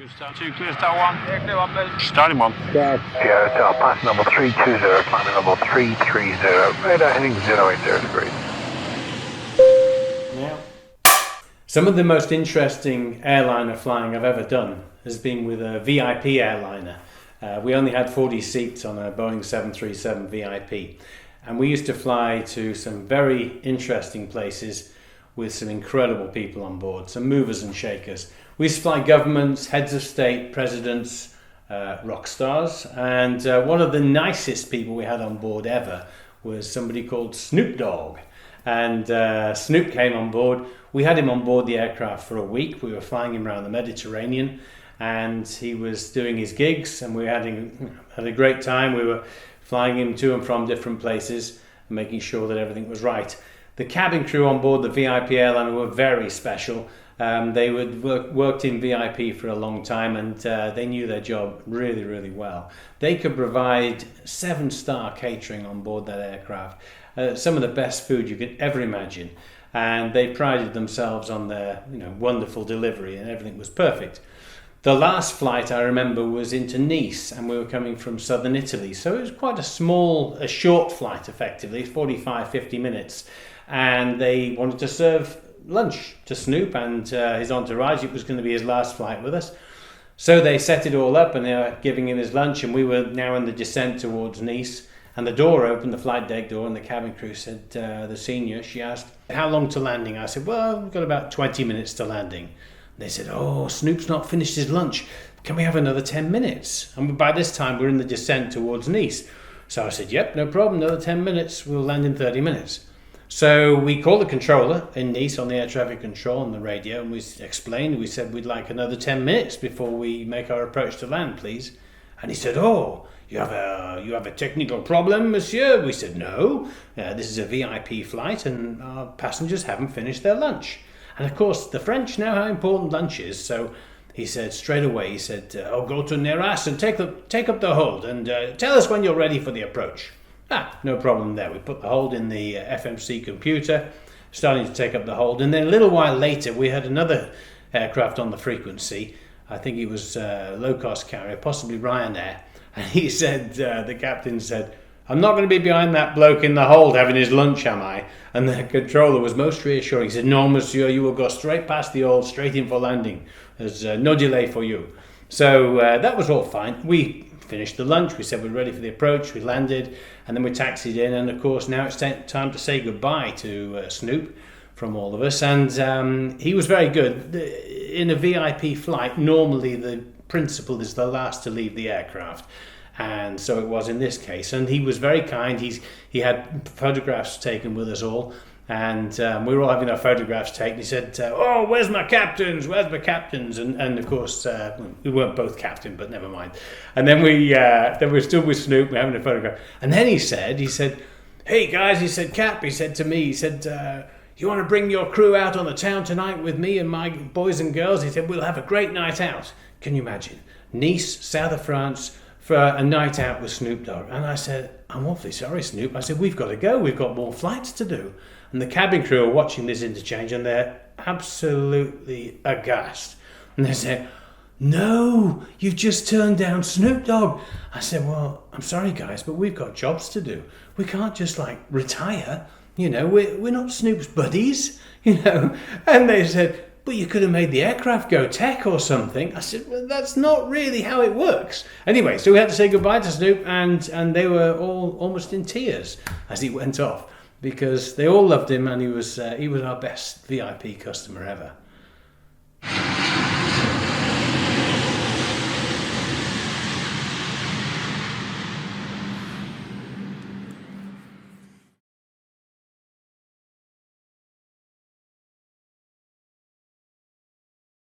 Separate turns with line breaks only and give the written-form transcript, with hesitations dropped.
Good start. 2 clear, start 1.
Yeah, clear 1, please.
Starting 1.
Hotel, pass number 320, climbing number 330, radar heading 080 degrees.
Yeah. Some of the most interesting airliner flying I've ever done has been with a VIP airliner. We only had 40 seats on a Boeing 737 VIP, and we used to fly to some very interesting places with some incredible people on board, some movers and shakers. We used to fly governments, heads of state, presidents, rock stars, and one of the nicest people we had on board ever was somebody called Snoop Dogg. And Snoop came on board. We had him on board the aircraft for a week. We were flying him around the Mediterranean, and he was doing his gigs, and we had a great time. We were flying him to and from different places and making sure that everything was right. The cabin crew on board the VIP airliner were very special. They had worked in VIP for a long time, and they knew their job really, really well. They could provide 7-star catering on board that aircraft, some of the best food you could ever imagine, and they prided themselves on their wonderful delivery, and everything was perfect. The last flight I remember was into Nice, and we were coming from southern Italy, so it was quite a short flight effectively, 45-50 minutes, and they wanted to serve lunch to Snoop and his entourage. It was going to be his last flight with us. So they set it all up, and they were giving him his lunch, and we were now in the descent towards Nice, and the door opened, the flight deck door, and the cabin crew said, the senior, she asked, how long to landing? I said, well, we've got about 20 minutes to landing. They said, oh, Snoop's not finished his lunch. Can we have another 10 minutes? And by this time, we're in the descent towards Nice. So I said, yep, no problem, another 10 minutes. We'll land in 30 minutes. So we called the controller in Nice on the air traffic control on the radio, and we explained, we said we'd like another 10 minutes before we make our approach to land, please. And he said, oh, you have a technical problem, monsieur? We said, no, this is a VIP flight and our passengers haven't finished their lunch. And of course, the French know how important lunch is, so he said straight away, he said, go to Neras and take up the hold and tell us when you're ready for the approach. No problem there. We put the hold in the FMC computer, starting to take up the hold, and then a little while later we had another aircraft on the frequency. I think it was a low-cost carrier, possibly Ryanair, and he said, the captain said, I'm not going to be behind that bloke in the hold having his lunch, am I? And the controller was most reassuring. He said, no, monsieur, you will go straight past the hold, straight in for landing. There's no delay for you. So that was all fine. We finished the lunch. We said we're ready for the approach. We landed, and then we taxied in. And of course, now it's time to say goodbye to Snoop from all of us. And he was very good. In a VIP flight, normally the principal is the last to leave the aircraft. And so it was in this case, and he was very kind. He had photographs taken with us all, and we were all having our photographs taken. He said, oh, where's my captains? Where's my captains? And of course, we weren't both captain, but never mind. And then we were still with Snoop, we're having a photograph. And then he said, hey guys, he said, Cap, he said to me, he said, you want to bring your crew out on the town tonight with me and my boys and girls? He said, we'll have a great night out. Can you imagine? Nice, south of France, for a night out with Snoop Dogg. And I said, I'm awfully sorry, Snoop. I said, we've got to go. We've got more flights to do. And the cabin crew are watching this interchange, and they're absolutely aghast. And they say, no, you've just turned down Snoop Dogg. I said, well, I'm sorry, guys, but we've got jobs to do. We can't just, retire. We're not Snoop's buddies, And they said, but you could have made the aircraft go tech or something. I said, well, that's not really how it works. Anyway, so we had to say goodbye to Snoop, and they were all almost in tears as he went off, because they all loved him, and he was our best VIP customer ever.